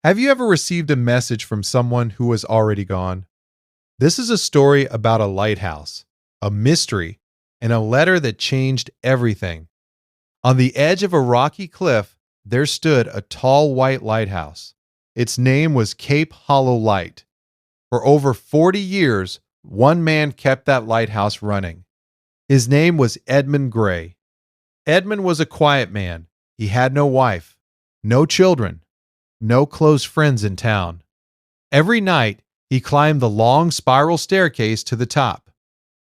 Have you ever received a message from someone who was already gone? This is a story about a lighthouse, a mystery, and a letter that changed everything. On the edge of a rocky cliff, there stood a tall white lighthouse. Its name was Cape Hollow Light. For over 40 years, one man kept that lighthouse running. His name was Edmund Gray. Edmund was a quiet man. He had no wife, no children, no close friends in town. Every night, he climbed the long spiral staircase to the top.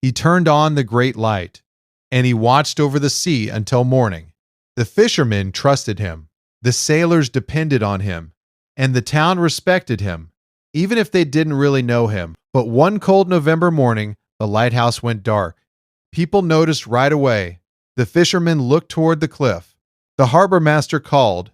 He turned on the great light, and he watched over the sea until morning. The fishermen trusted him. The sailors depended on him, and the town respected him, even if they didn't really know him. But one cold November morning, the lighthouse went dark. People noticed right away. The fishermen looked toward the cliff. The harbor master called.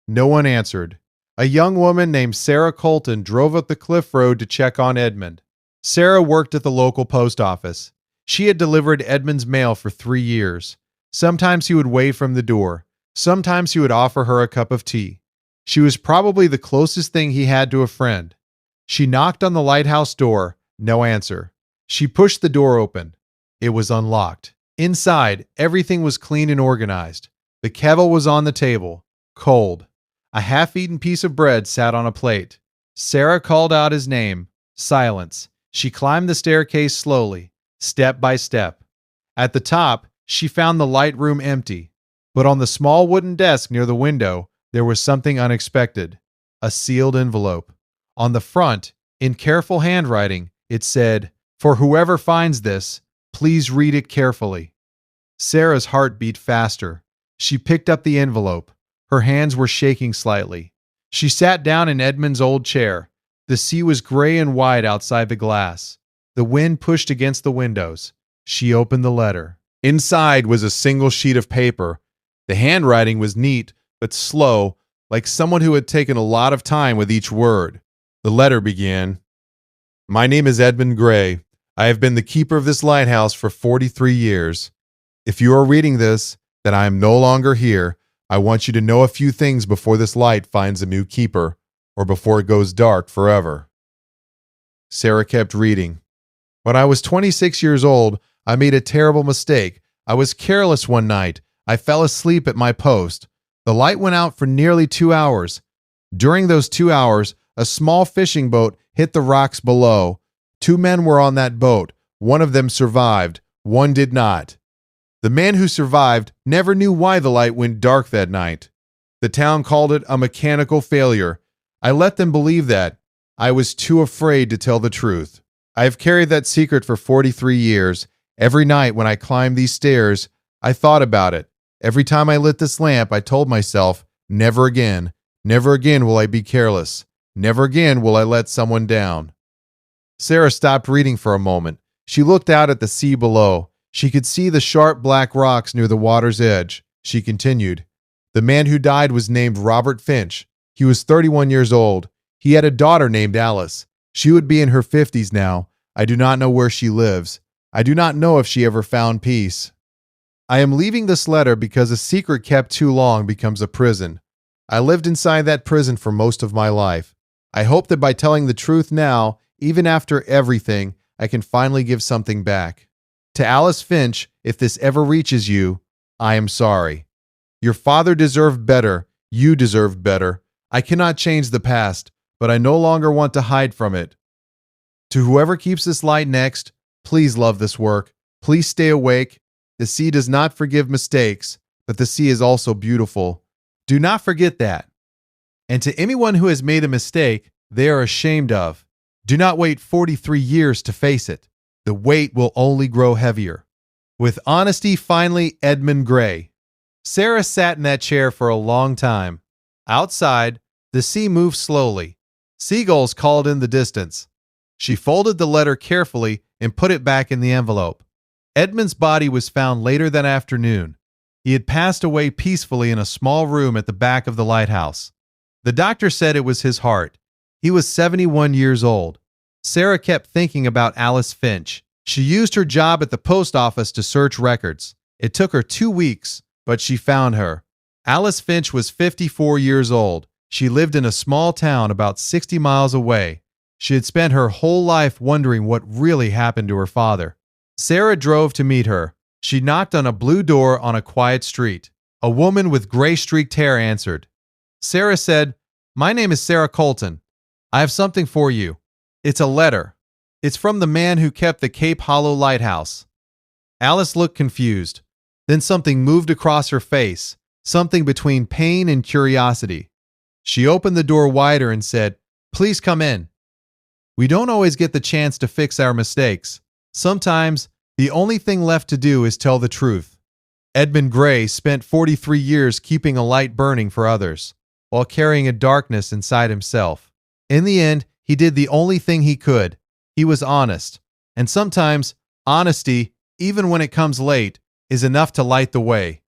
No one answered. A young woman named Sara Colton drove up the cliff road to check on Edmund. Sara worked at the local post office. She had delivered Edmund's mail for 3 years. Sometimes he would wave from the door. Sometimes he would offer her a cup of tea. She was probably the closest thing he had to a friend. She knocked on the lighthouse door. No answer. She pushed the door open. It was unlocked. Inside, everything was clean and organized. The kettle was on the table, cold. A half-eaten piece of bread sat on a plate. Sara called out his name. Silence. She climbed the staircase slowly, step by step. At the top, she found the light room empty. But on the small wooden desk near the window, there was something unexpected. A sealed envelope. On the front, in careful handwriting, it said, "For whoever finds this, please read it carefully." Sara's heart beat faster. She picked up the envelope. Her hands were shaking slightly. She sat down in Edmund's old chair. The sea was gray and wide outside the glass. The wind pushed against the windows. She opened the letter. Inside was a single sheet of paper. The handwriting was neat, but slow, like someone who had taken a lot of time with each word. The letter began, "My name is Edmund Gray. I have been the keeper of this lighthouse for 43 years. If you are reading this, that I am no longer here, I want you to know a few things before this light finds a new keeper, or before it goes dark forever." Sara kept reading. "When I was 26 years old, I made a terrible mistake. I was careless one night. I fell asleep at my post. The light went out for nearly 2 hours. During those 2 hours, a small fishing boat hit the rocks below. 2 men were on that boat. One of them survived. One did not. The man who survived never knew why the light went dark that night. The town called it a mechanical failure. I let them believe that. I was too afraid to tell the truth. I have carried that secret for 43 years. Every night when I climbed these stairs, I thought about it. Every time I lit this lamp, I told myself, never again will I be careless. Never again will I let someone down." Sara stopped reading for a moment. She looked out at the sea below. She could see the sharp black rocks near the water's edge. She continued, "The man who died was named Robert Finch. He was 31 years old. He had a daughter named Alice. She would be in her 50s now. I do not know where she lives. I do not know if she ever found peace. I am leaving this letter because a secret kept too long becomes a prison. I lived inside that prison for most of my life. I hope that by telling the truth now, even after everything, I can finally give something back. To Alice Finch, if this ever reaches you, I am sorry. Your father deserved better. You deserved better. I cannot change the past, but I no longer want to hide from it. To whoever keeps this light next, please love this work. Please stay awake. The sea does not forgive mistakes, but the sea is also beautiful. Do not forget that. And to anyone who has made a mistake they are ashamed of, do not wait 43 years to face it. The weight will only grow heavier. With honesty, finally, Edmund Gray." Sara sat in that chair for a long time. Outside, the sea moved slowly. Seagulls called in the distance. She folded the letter carefully and put it back in the envelope. Edmund's body was found later that afternoon. He had passed away peacefully in a small room at the back of the lighthouse. The doctor said it was his heart. He was 71 years old. Sara kept thinking about Alice Finch. She used her job at the post office to search records. It took her 2 weeks, but she found her. Alice Finch was 54 years old. She lived in a small town about 60 miles away. She had spent her whole life wondering what really happened to her father. Sara drove to meet her. She knocked on a blue door on a quiet street. A woman with gray-streaked hair answered. Sara said, "My name is Sara Colton. I have something for you. It's a letter. It's from the man who kept the Cape Hollow Lighthouse." Alice looked confused. Then something moved across her face, something between pain and curiosity. She opened the door wider and said, "Please come in." We don't always get the chance to fix our mistakes. Sometimes, the only thing left to do is tell the truth. Edmund Gray spent 43 years keeping a light burning for others, while carrying a darkness inside himself. In the end, he did the only thing he could. He was honest. And sometimes, honesty, even when it comes late, is enough to light the way.